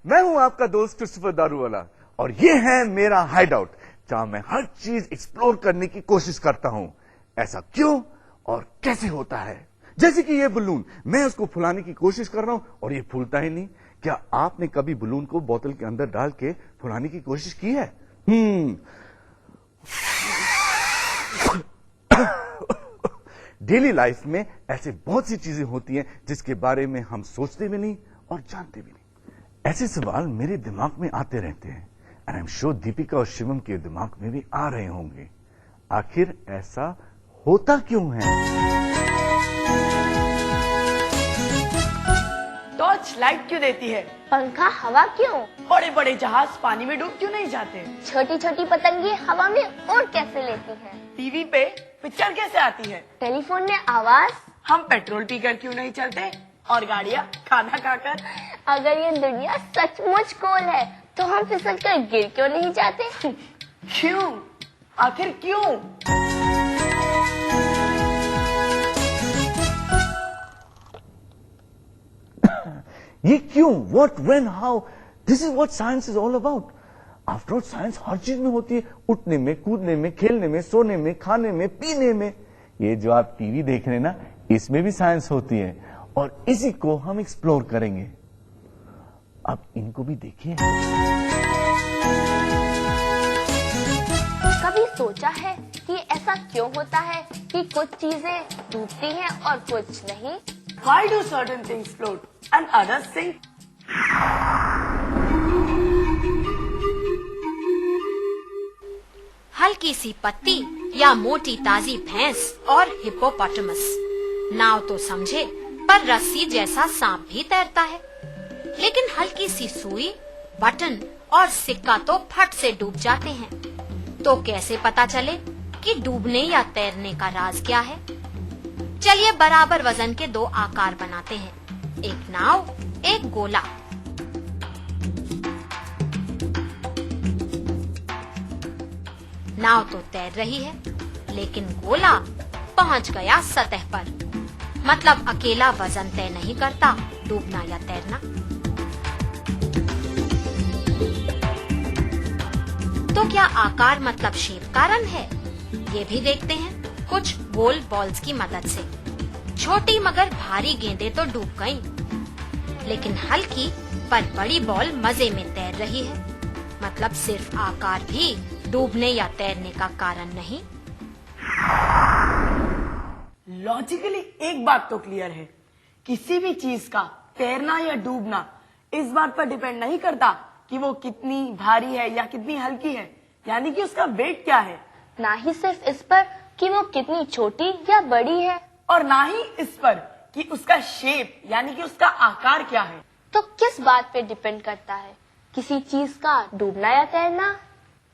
मैं हूं आपका दोस्त क्रिस्टोफर दारूवाला और ये है मेरा हाइडआउट, जहां मैं हर चीज एक्सप्लोर करने की कोशिश करता हूं। ऐसा क्यों और कैसे होता है? जैसे कि ये बलून, मैं उसको फुलाने की कोशिश कर रहा हूं और ये फूलता ही नहीं। क्या आपने कभी बलून को बोतल के अंदर डाल के फुलाने की कोशिश की है? डेली लाइफ में ऐसे बहुत सी चीजें होती हैं जिसके बारे में हम सोचते भी नहीं और जानते भी नहीं। ऐसे सवाल मेरे दिमाग में आते रहते हैं and I am sure Deepika और शिवम के दिमाग में भी आ रहे होंगे। आखिर ऐसा होता क्यों है? टॉर्च लाइट क्यों देती है? पंखा हवा क्यों? बड़े बड़े जहाज पानी में डूब क्यों नहीं जाते? छोटी छोटी पतंगे हवा में उड़ कैसे लेती हैं? टीवी पे पिक्चर कैसे आती है? टेलीफोन में आवाज? हम पेट्रोल पीकर क्यों नहीं चलते और गाड़ियाँ खाना खाकर? अगर ये दुनिया सचमुच गोल है तो हम फिसल कर गिर क्यों नहीं जाते? क्यों? आखिर क्यों? ये क्यों, what, when, how, this is what science is all about. After all science हर चीज में होती है, उठने में, कूदने में, खेलने में, सोने में, खाने में, पीने में। ये जो आप टीवी देख रहे हैं ना, इसमें भी साइंस होती है और इसी को हम एक्सप्लोर करेंगे। अब इनको भी देखिए। कभी सोचा है कि ऐसा क्यों होता है कि कुछ चीजें डूबती हैं और कुछ नहीं? Why do certain things float and others sink? हल्की सी पत्ती या मोटी ताजी भैंस और हिप्पोपोटामस। नाव तो समझे, पर रस्सी जैसा सांप भी तैरता है। लेकिन हल्की सी सुई, बटन और सिक्का तो फट से डूब जाते हैं। तो कैसे पता चले कि डूबने या तैरने का राज क्या है? चलिए बराबर वजन के दो आकार बनाते हैं, एक नाव, एक गोला। नाव तो तैर रही है, लेकिन गोला पहुंच गया सतह पर। मतलब अकेला वजन तय नहीं करता डूबना या तैरना। तो क्या आकार मतलब शेप का रंग है? ये भी देखते हैं कुछ गोल बॉल्स की मदद से। छोटी मगर भारी गेंदें तो डूब गईं, लेकिन हल्की पर बड़ी बॉल मजे में तैर रही है। मतलब सिर्फ आकार भी डूबने या तैरने का कारण नहीं। लॉजिकली एक बात तो क्लियर है, किसी भी चीज का तैरना या डूबना इस बात पर डिपेंड नहीं करता कि वो कितनी भारी है या कितनी हल्की है, यानी कि उसका वेट क्या है। ना ही सिर्फ इस पर कि वो कितनी छोटी या बड़ी है, और ना ही इस पर कि उसका शेप यानी कि उसका आकार क्या है। तो किस बात पे डिपेंड करता है किसी चीज का डूबना या तैरना?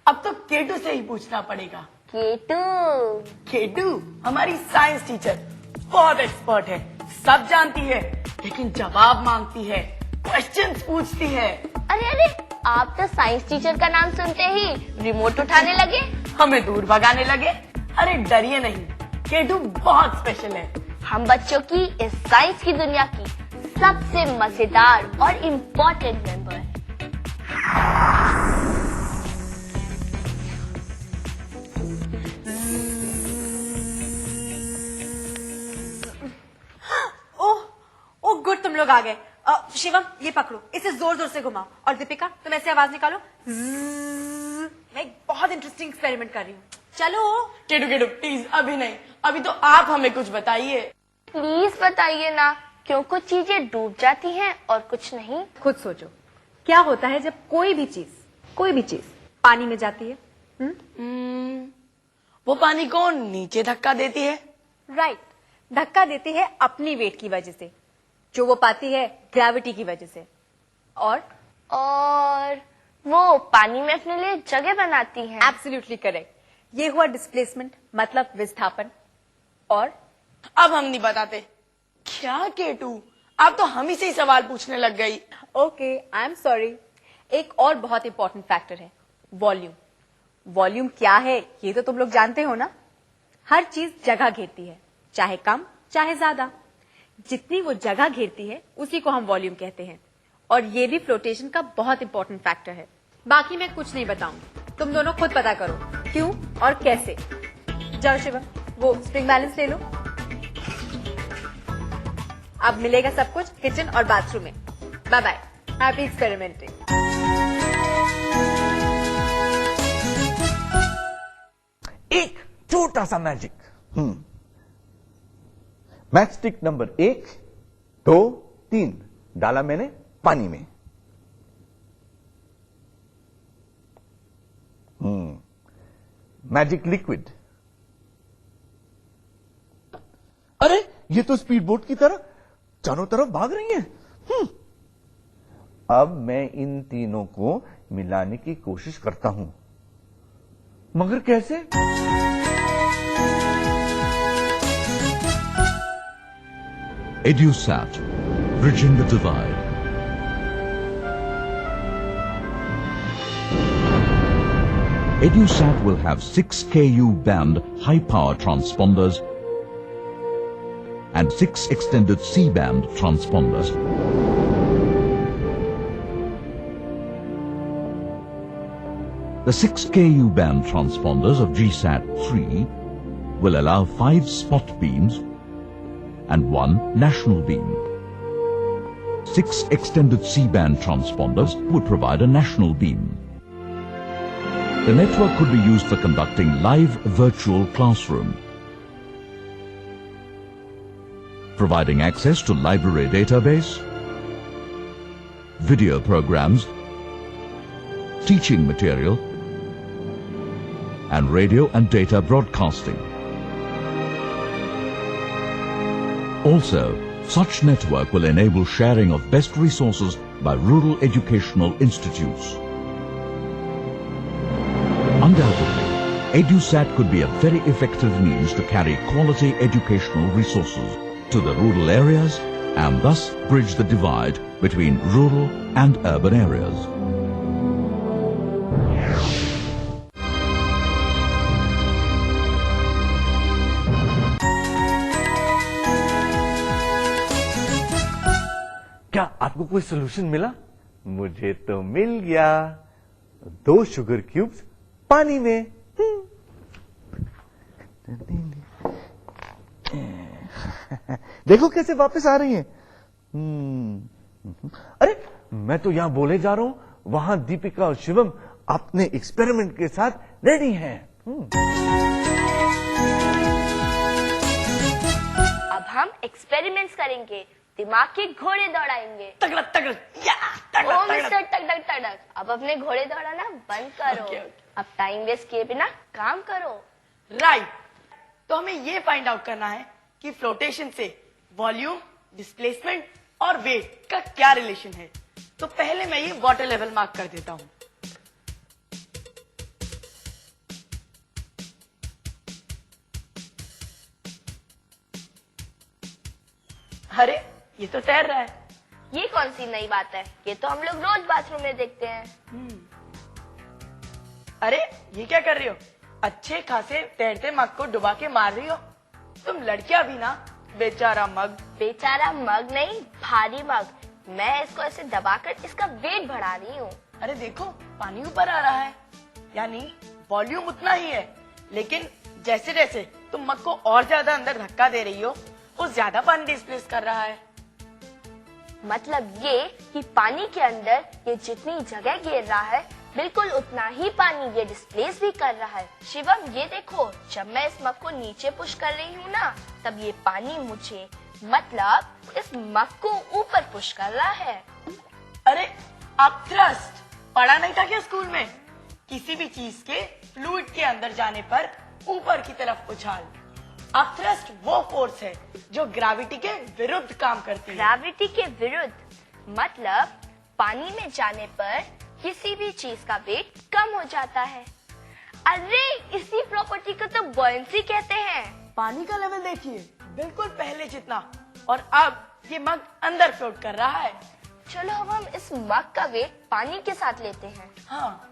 अब तो केटू से ही पूछना पड़ेगा। केटू हमारी साइंस टीचर बहुत एक्सपर्ट है, सब जानती है, लेकिन जवाब मांगती है, क्वेश्चंस पूछती है। अरे आप तो साइंस टीचर का नाम सुनते ही रिमोट उठाने लगे, हमें दूर भगाने लगे। अरे डरिए नहीं, केटू बहुत स्पेशल है। हम बच्चों की इस साइंस की दुनिया की सबसे मजेदार और इम्पोर्टेंट मेंबर। ओह गुड, तुम लोग आ गए। शिवम ये पकड़ो, इसे जोर जोर से घुमाओ, और दीपिका तुम ऐसे आवाज निकालो। मैं एक बहुत इंटरेस्टिंग एक्सपेरिमेंट कर रही हूँ, चलो। केटू प्लीज अभी नहीं, अभी तो आप हमें कुछ बताइए। प्लीज बताइए ना, क्यों कुछ चीजें डूब जाती हैं और कुछ नहीं? खुद सोचो, क्या होता है जब कोई भी चीज पानी में जाती है? वो पानी को नीचे धक्का देती है। राइट, धक्का देती है अपनी वेट की वजह से, जो वो पाती है ग्रेविटी की वजह से। और वो पानी में अपने लिए जगह बनाती हैं। एब्सोल्युटली करेक्ट, ये हुआ डिस्प्लेसमेंट मतलब विस्थापन। और अब हम नहीं बताते। क्या केटू, आप तो हम ही से ही सवाल पूछने लग गई। Okay, I am sorry. एक और बहुत इंपॉर्टेंट फैक्टर है, वॉल्यूम। वॉल्यूम क्या है ये तो तुम लोग जानते हो ना। हर चीज जगह घेरती है, चाहे कम चाहे ज्यादा। जितनी वो जगह घेरती है उसी को हम वॉल्यूम कहते हैं। और ये भी फ्लोटेशन का बहुत इंपॉर्टेंट फैक्टर है। बाकी मैं कुछ नहीं बताऊंगी, तुम दोनों खुद पता करो क्यों और कैसे। जाओ शिवम, वो स्प्रिंग बैलेंस ले लो। अब मिलेगा सब कुछ किचन और बाथरूम में। Bye bye, happy experimenting. एक छोटा सा मैजिक। मैच स्टिक नंबर 1, 2, 3 डाला मैंने पानी में। Magic liquid. अरे ये तो स्पीड बोट की तरह चारों तरफ भाग रही है। अब मैं इन तीनों को मिलाने की कोशिश करता हूं, मगर कैसे? EduSat, bridging the divide. EduSat will have 6 Ku band high power transponders and 6 extended C-band transponders. The 6 Ku band transponders of GSAT-3 will allow 5 spot beams and 1 national beam. 6 extended C-band transponders would provide a national beam. The network could be used for conducting live virtual classroom, providing access to library database, video programs, teaching material, and radio and data broadcasting. Also, such network will enable sharing of best resources by rural educational institutes. Undoubtedly, EduSat could be a very effective means to carry quality educational resources to the rural areas and thus bridge the divide between rural and urban areas. क्या आपको कोई solution मिला? मुझे तो मिल गया। 2 sugar cubes पानी में। देखो कैसे वापस आ रही हैं। अरे मैं तो यहां बोले जा रहा हूं, वहां दीपिका और शिवम अपने एक्सपेरिमेंट के साथ रेडी हैं। अब हम एक्सपेरिमेंट्स करेंगे, दिमाग के घोड़े दौड़ाएंगे। तगड़ा तगड़ा या तगड़ा ओ तगड़ा। मिस्टर टक टक, अब अपने घोड़े दौड़ाना बंद करो। Okay. अब टाइम वेस्ट किए बिना काम करो। राइट, तो हमें ये फाइंड आउट करना है कि फ्लोटेशन से वॉल्यूम, डिस्प्लेसमेंट और वेट का क्या रिलेशन है। तो पहले मैं ये वाटर लेवल मार्क कर देता हूं। अरे ये तो तैर रहा है। ये कौन सी नई बात है? ये तो हम लोग रोज बाथरूम में देखते हैं। अरे ये क्या कर रही हो? अच्छे खासे तैरते मग को डुबा के मार रही हो। तुम लड़कियां भी ना। बेचारा मग। बेचारा मग नहीं, भारी मग। मैं इसको ऐसे दबाकर इसका वेट बढ़ा रही हूँ। अरे देखो पानी ऊपर आ रहा है, यानी वॉल्यूम उतना ही है, लेकिन जैसे जैसे तुम मग को और ज्यादा अंदर धक्का दे रही हो, वो ज्यादा पानी डिस्प्लेस कर रहा है। मतलब ये कि पानी के अंदर ये जितनी जगह घेर रहा है, बिल्कुल उतना ही पानी ये डिस्प्लेस भी कर रहा है। शिवम ये देखो, जब मैं इस मग को नीचे पुश कर रही हूँ ना, तब ये पानी मुझे मतलब इस मग को ऊपर पुश कर रहा है। अरे आप थ्रस्ट पढ़ा नहीं था क्या स्कूल में? किसी भी चीज के फ्लूइड के अंदर जाने पर ऊपर की तरफ उछाल। अब थ्रस्ट वो फोर्स है जो ग्रेविटी के विरुद्ध काम करती है। ग्रेविटी के विरुद्ध मतलब पानी में जाने पर किसी भी चीज का वेट कम हो जाता है। अरे इसी प्रॉपर्टी को तो बॉयंसी कहते हैं। पानी का लेवल देखिए, बिल्कुल पहले जितना, और अब ये मग अंदर फ्लोट कर रहा है। चलो अब हम इस मग का वेट पानी के साथ लेते हैं। हाँ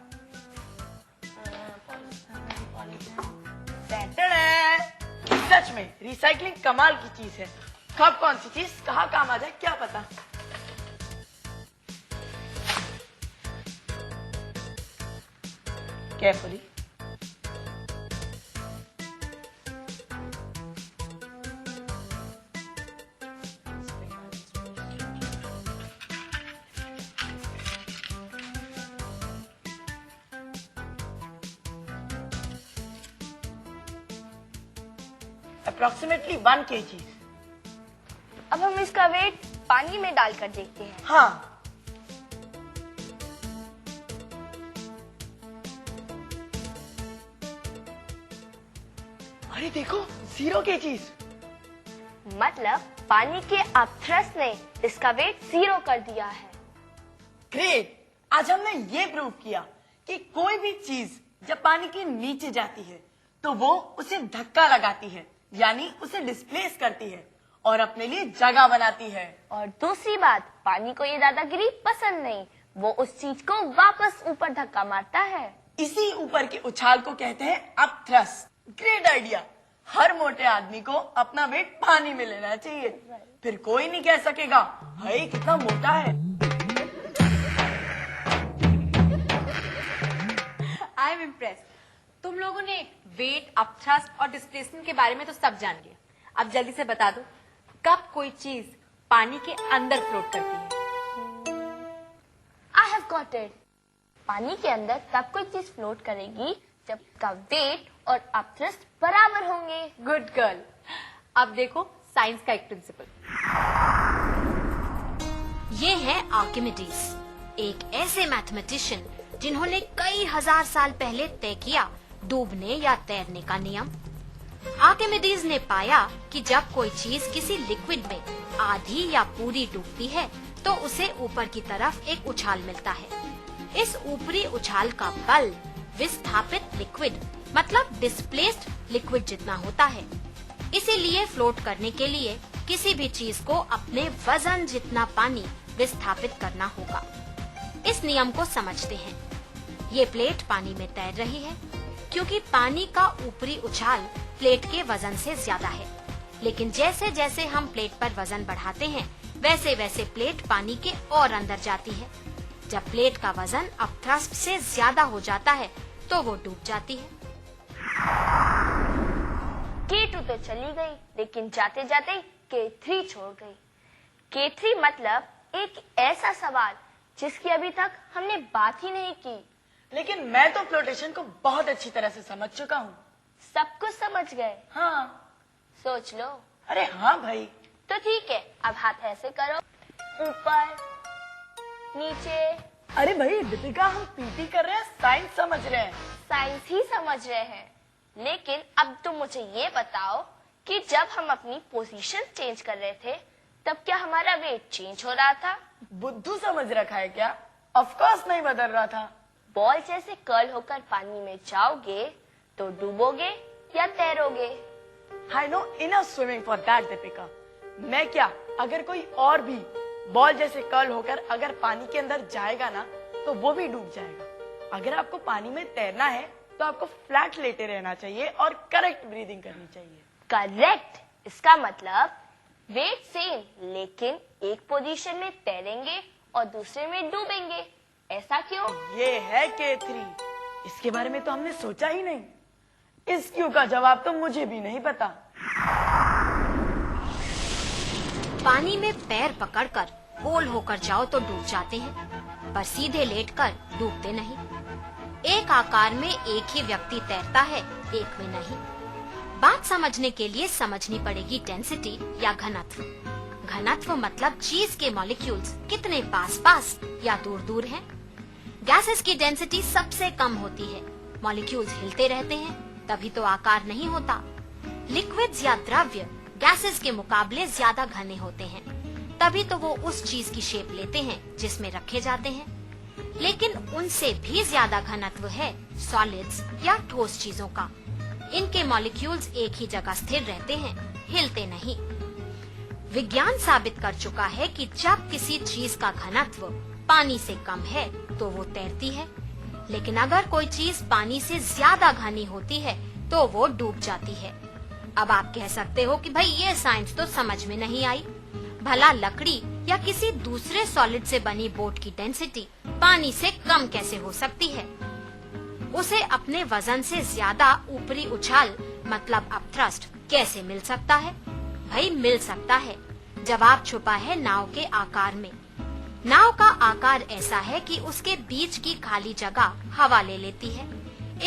सच में रिसाइकलिंग कमाल की चीज है। कब कौन सी चीज कहाँ काम आ जाए क्या पता। carefully. Approximately 1 kg. अब हम इसका वेट पानी में डालकर देखते हैं। हाँ, अरे देखो 0 kg. मतलब पानी के अपथ्रस्ट ने इसका वेट 0 कर दिया है। ग्रेट! आज हमने ये प्रूव किया कि कोई भी चीज जब पानी के नीचे जाती है तो वो उसे धक्का लगाती है, यानी उसे डिस्प्लेस करती है और अपने लिए जगह बनाती है। और दूसरी बात, पानी को ये दादागिरी पसंद नहीं, वो उस चीज को वापस ऊपर धक्का मारता है। इसी ऊपर के उछाल को कहते हैं अपथ्रस्ट। Great idea. हर मोटे आदमी को अपना वेट पानी में लेना चाहिए, फिर कोई नहीं कह सकेगा हाय कितना मोटा है। I am impress. तुम लोगों ने वेट, अपथ्रस्ट और डिस्प्लेसमेंट के बारे में तो सब जान लिया। अब जल्दी से बता दो, कब कोई चीज पानी के अंदर फ्लोट करती है? I have got it. पानी के अंदर तब कोई चीज फ्लोट करेगी जब का वेट और अपथ्रस्ट बराबर होंगे। Good girl. अब देखो साइंस का एक प्रिंसिपल। ये है आर्किमिडीज, एक ऐसे मैथमेटिशियन जिन्होंने कई हजार साल पहले तय किया डूबने या तैरने का नियम। आर्किमिडीज ने पाया कि जब कोई चीज किसी लिक्विड में आधी या पूरी डूबती है तो उसे ऊपर की तरफ एक उछाल मिलता है। इस ऊपरी उछाल का बल विस्थापित लिक्विड मतलब डिस्प्लेस्ड लिक्विड जितना होता है। इसीलिए फ्लोट करने के लिए किसी भी चीज को अपने वजन जितना पानी विस्थापित करना होगा। इस नियम को समझते हैं। ये प्लेट पानी में तैर रही है क्योंकि पानी का ऊपरी उछाल प्लेट के वजन से ज्यादा है, लेकिन जैसे जैसे हम प्लेट पर वजन बढ़ाते हैं वैसे वैसे प्लेट पानी के और अंदर जाती है। जब प्लेट का वजन अपथ्रस्ट से ज्यादा हो जाता है तो वो डूब जाती है। K2 तो चली गई, लेकिन जाते जाते K3 छोड़ गई। K3 मतलब एक ऐसा सवाल जिसकी अभी तक हमने बात ही नहीं की। लेकिन मैं तो फ्लोटेशन को बहुत अच्छी तरह से समझ चुका हूँ। सब कुछ समझ गए? हाँ। सोच लो। अरे हाँ भाई। तो ठीक है, अब हाथ ऐसे करो, ऊपर नीचे। अरे भाई दीपिका, हम पीटी कर रहे हैं, साइंस समझ रहे हैं। साइंस ही समझ रहे हैं, लेकिन अब तुम मुझे ये बताओ कि जब हम अपनी पोजीशन चेंज कर रहे थे तब क्या हमारा वेट चेंज हो रहा था? बुद्धू समझ रखा है क्या? ऑफ कोर्स नहीं बदल रहा था। बॉल जैसे कर्ल होकर पानी में जाओगे तो डूबोगे या तैरोगे? I know enough swimming for that, Deepika. मैं क्या, अगर कोई और भी बॉल जैसे कर्ल होकर अगर पानी के अंदर जाएगा ना तो वो भी डूब जाएगा। अगर आपको पानी में तैरना है तो आपको फ्लैट लेटे रहना चाहिए और करेक्ट ब्रीदिंग करनी चाहिए। करेक्ट। इसका मतलब वेट सेम, लेकिन एक पोजीशन में तैरेंगे और दूसरे में डूबेंगे। ऐसा क्यों? ये है K3। इसके बारे में तो हमने सोचा ही नहीं। इस क्यों का जवाब तो मुझे भी नहीं पता। पानी में पैर पकड़कर गोल होकर जाओ तो डूब जाते हैं, पर सीधे लेटकर डूबते नहीं। एक आकार में एक ही व्यक्ति तैरता है, एक में नहीं। बात समझने के लिए समझनी पड़ेगी डेंसिटी या घनत्व। घनत्व मतलब चीज के मॉलिक्यूल्स कितने पास पास या दूर दूर हैं। गैसेस की डेंसिटी सबसे कम होती है। मॉलिक्यूल्स हिलते रहते हैं, तभी तो आकार नहीं होता। लिक्विड्स या द्रव्य गैसेस के मुकाबले ज्यादा घने होते हैं, तभी तो वो उस चीज की शेप लेते हैं जिसमें रखे जाते हैं। लेकिन उनसे भी ज्यादा घनत्व है सॉलिड्स या ठोस चीजों का। इनके मॉलिक्यूल्स एक ही जगह स्थिर रहते हैं, हिलते नहीं। विज्ञान साबित कर चुका है कि जब किसी चीज का घनत्व पानी से कम है तो वो तैरती है, लेकिन अगर कोई चीज पानी से ज्यादा घनी होती है तो वो डूब जाती है। अब आप कह सकते हो कि भाई ये साइंस तो समझ में नहीं आई। भला लकड़ी या किसी दूसरे सॉलिड से बनी बोट की डेंसिटी पानी से कम कैसे हो सकती है? उसे अपने वजन से ज्यादा ऊपरी उछाल मतलब अपथ्रस्ट कैसे मिल सकता है? भाई मिल सकता है। जवाब छुपा है नाव के आकार में। नाव का आकार ऐसा है कि उसके बीच की खाली जगह हवा ले लेती है।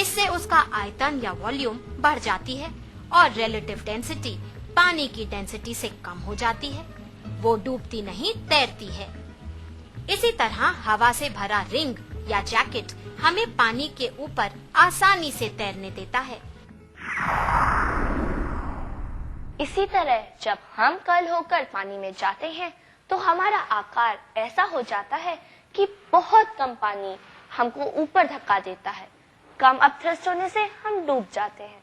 इससे उसका आयतन या वॉल्यूम बढ़ जाती है और रिलेटिव डेंसिटी पानी की डेंसिटी से कम हो जाती है। वो डूबती नहीं, तैरती है। इसी तरह हवा से भरा रिंग या जैकेट हमें पानी के ऊपर आसानी से तैरने देता है। इसी तरह जब हम कर्ल होकर पानी में जाते हैं तो हमारा आकार ऐसा हो जाता है कि बहुत कम पानी हमको ऊपर धक्का देता है। कम अपथ्रस्ट होने से हम डूब जाते हैं।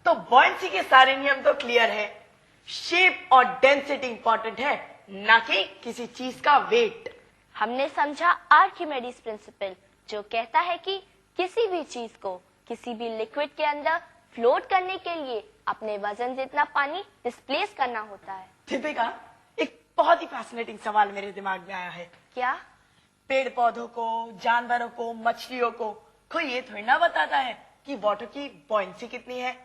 तो बॉयंसी के सारे नियम तो क्लियर है। शेप और डेंसिटी इंपॉर्टेंट है, ना कि किसी चीज का वेट। हमने समझा आर्किमेडीज प्रिंसिपल, जो कहता है कि किसी भी चीज को किसी भी लिक्विड के अंदर फ्लोट करने के लिए अपने वजन जितना पानी डिस्प्लेस करना होता है। दीपिका, एक बहुत ही फैसिनेटिंग सवाल मेरे दिमाग में आया है। क्या? पेड़ पौधों को, जानवरों को, मछलियों को कोई ये थोड़ी ना बताता है कि वाटर की बॉयंसी कितनी है,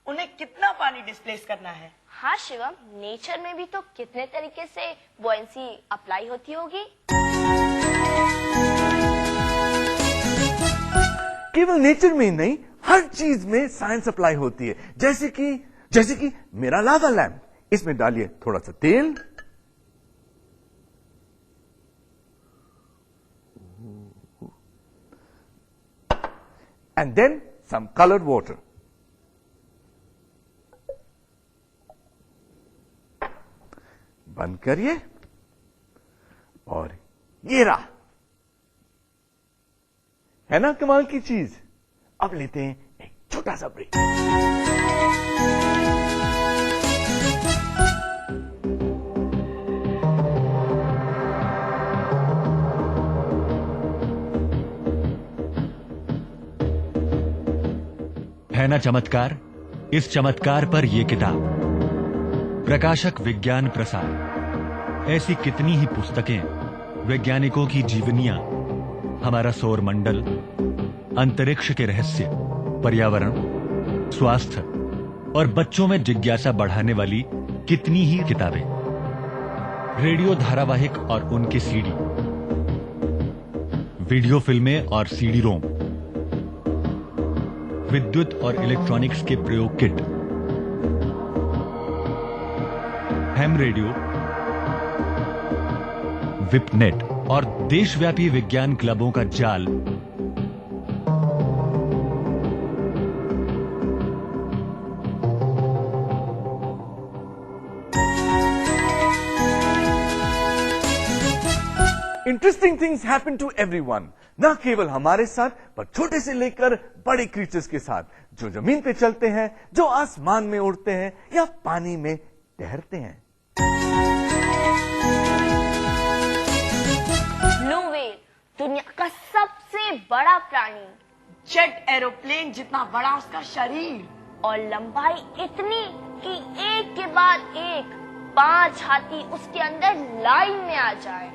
उन्हें कितना पानी डिस्प्लेस करना है। हाँ शिवम, नेचर में भी तो कितने तरीके से बॉयंसी अप्लाई होती होगी। केवल नेचर में ही नहीं, हर चीज में साइंस अप्लाई होती है। जैसे कि मेरा लावा लैम्प, इसमें डालिए थोड़ा सा तेल, and then some colored water. बंद करिए और ये रहा, है ना कमाल की चीज। अब लेते हैं एक छोटा सा ब्रेक। है ना चमत्कार? इस चमत्कार पर यह किताब, प्रकाशक विज्ञान प्रसार। ऐसी कितनी ही पुस्तकें, वैज्ञानिकों की जीवनियां, हमारा सौर मंडल, अंतरिक्ष के रहस्य, पर्यावरण, स्वास्थ्य और बच्चों में जिज्ञासा बढ़ाने वाली कितनी ही किताबें। रेडियो धारावाहिक और उनके सीडी, वीडियो फिल्में और सीडी रोम, विद्युत और इलेक्ट्रॉनिक्स के प्रयोग किट, हैम रेडियो, विपनेट और देशव्यापी विज्ञान क्लबों का जाल। Interesting things happen to everyone, न केवल हमारे साथ पर छोटे से लेकर बड़े क्रीचर्स के साथ, जो जमीन पे चलते हैं, जो आसमान में उड़ते हैं या पानी में तैरते हैं। ब्लू व्हेल दुनिया का सबसे बड़ा प्राणी, जेट एरोप्लेन जितना बड़ा उसका शरीर, और लंबाई इतनी कि एक के बाद एक 5 हाथी उसके अंदर लाइन में आ जाए।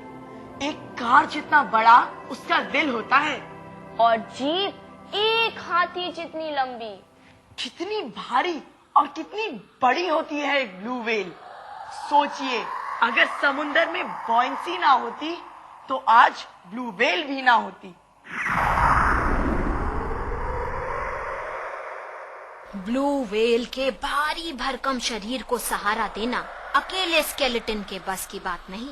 एक कार जितना बड़ा उसका दिल होता है, और जीप एक हाथी जितनी लंबी। कितनी भारी और कितनी बड़ी होती है एक ब्लू व्हेल। सोचिए, अगर समुंदर में बॉयंसी ना होती तो आज ब्लू व्हेल भी ना होती। ब्लू व्हेल के भारी भरकम शरीर को सहारा देना अकेले स्केलेटन के बस की बात नहीं।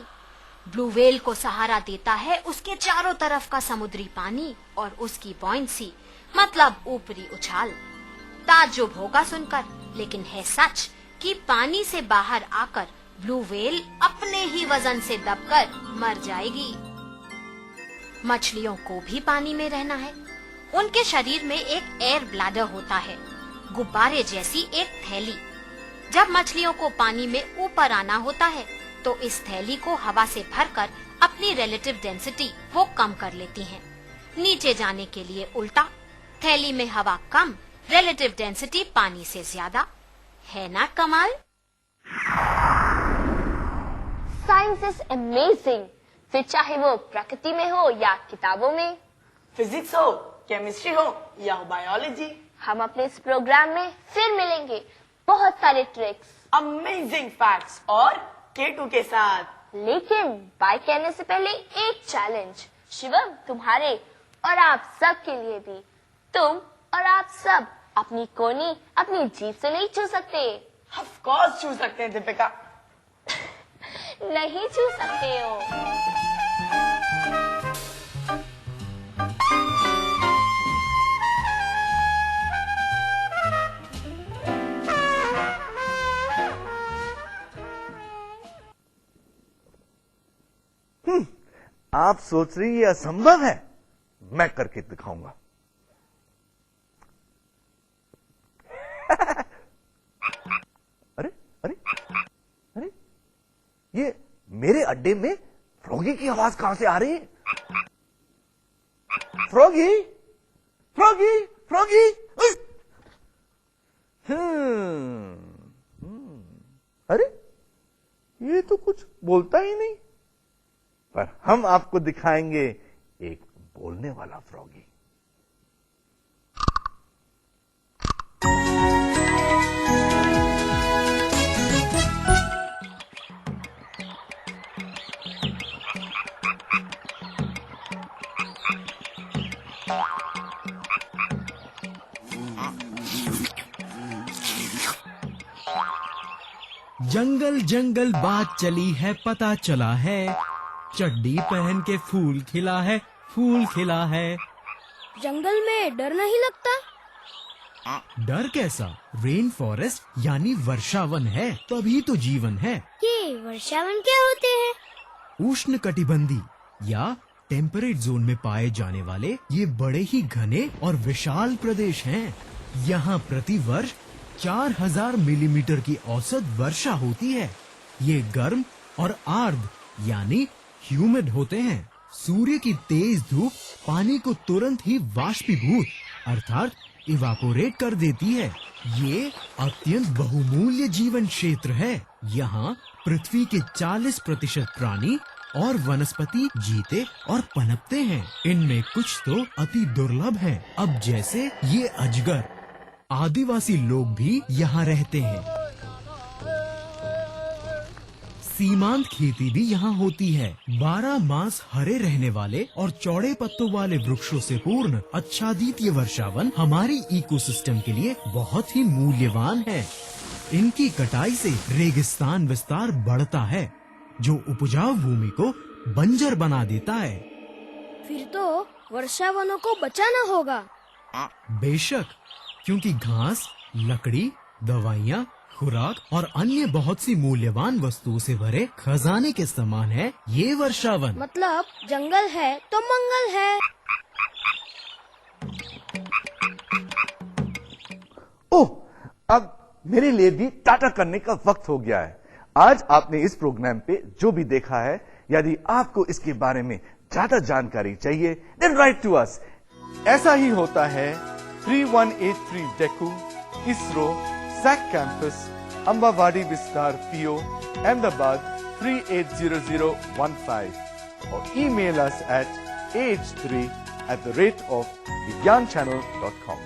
ब्लू व्हेल को सहारा देता है उसके चारों तरफ का समुद्री पानी और उसकी बॉयंसी मतलब ऊपरी उछाल। ताज्जुब होगा सुनकर, लेकिन है सच कि पानी से बाहर आकर ब्लू व्हेल अपने ही वजन से दबकर मर जाएगी। मछलियों को भी पानी में रहना है। उनके शरीर में एक एयर ब्लैडर होता है, गुब्बारे जैसी एक थैली। जब मछलियों को पानी में ऊपर आना होता है तो इस थैली को हवा से भरकर अपनी रिलेटिव डेंसिटी वो कम कर लेती हैं। नीचे जाने के लिए उल्टा, थैली में हवा कम, रिलेटिव डेंसिटी पानी से ज्यादा। है ना कमाल? साइंस इज अमेजिंग, फिर चाहे वो प्रकृति में हो या किताबों में। फिजिक्स हो केमिस्ट्री हो या हो बायोलॉजी। हम अपने इस प्रोग्राम में फिर मिलेंगे बहुत सारे ट्रिक्स, अमेजिंग फैक्ट्स और केटू के साथ। लेकिन बाय कहने से पहले एक चैलेंज शिवम, तुम्हारे और आप सब के लिए भी। तुम और आप सब अपनी कोनी अपनी जीभ से नहीं छू सकते। ऑफ कोर्स छू सकते हैं दीपिका। नहीं छू सकते हो। आप सोच रही ये असंभव है, मैं करके दिखाऊंगा। अरे अरे अरे, ये मेरे अड्डे में फ्रॉगी की आवाज कहां से आ रही है? Froggy froggy froggy. अरे ये तो कुछ बोलता ही नहीं, पर हम आपको दिखाएंगे एक बोलने वाला फ्रॉगी। जंगल जंगल बात चली है, पता चला है चड्डी पहन के फूल खिला है, फूल खिला है। जंगल में डर नहीं लगता? डर कैसा, रेन फॉरेस्ट यानी वर्षावन है, तभी तो जीवन है। ये वर्षावन क्या होते हैं? उष्ण कटिबंधी या टेम्परेट जोन में पाए जाने वाले ये बड़े ही घने और विशाल प्रदेश हैं। यहाँ प्रति वर्ष 4000 मिलीमीटर की औसत वर्षा होती है। ये गर्म और आर्द्र यानी ह्यूमिड होते हैं। सूर्य की तेज धूप पानी को तुरंत ही वाष्पीभूत अर्थात इवापोरेट कर देती है। ये अत्यंत बहुमूल्य जीवन क्षेत्र है। यहाँ पृथ्वी के 40% प्राणी और वनस्पति जीते और पनपते हैं। इनमें कुछ तो अति दुर्लभ हैं। अब जैसे ये अजगर। आदिवासी लोग भी यहाँ रहते हैं। सीमांत खेती भी यहाँ होती है। 12 मास हरे रहने वाले और चौड़े पत्तों वाले वृक्षों से पूर्ण आच्छादित ये वर्षावन हमारी इकोसिस्टम के लिए बहुत ही मूल्यवान है। इनकी कटाई से रेगिस्तान विस्तार बढ़ता है, जो उपजाऊ भूमि को बंजर बना देता है। फिर तो वर्षावनों को बचाना होगा। बेशक, क्योंकि घास, लकड़ी, दवाइयाँ, खुराक और अन्य बहुत सी मूल्यवान वस्तुओं से भरे खजाने के समान है ये वर्षावन। मतलब जंगल है तो मंगल है। ओह, अब मेरे लिए भी टाटा करने का वक्त हो गया है। आज आपने इस प्रोग्राम पे जो भी देखा है, यदि आपको इसके बारे में ज्यादा जानकारी चाहिए, देन राइट टू अस। ऐसा ही होता है 3183 डेकू, ISRO, SAC campus, Ambavadi Vistar, PO, Ahmedabad 380015, or email us at ah3@vigyanchannel.com.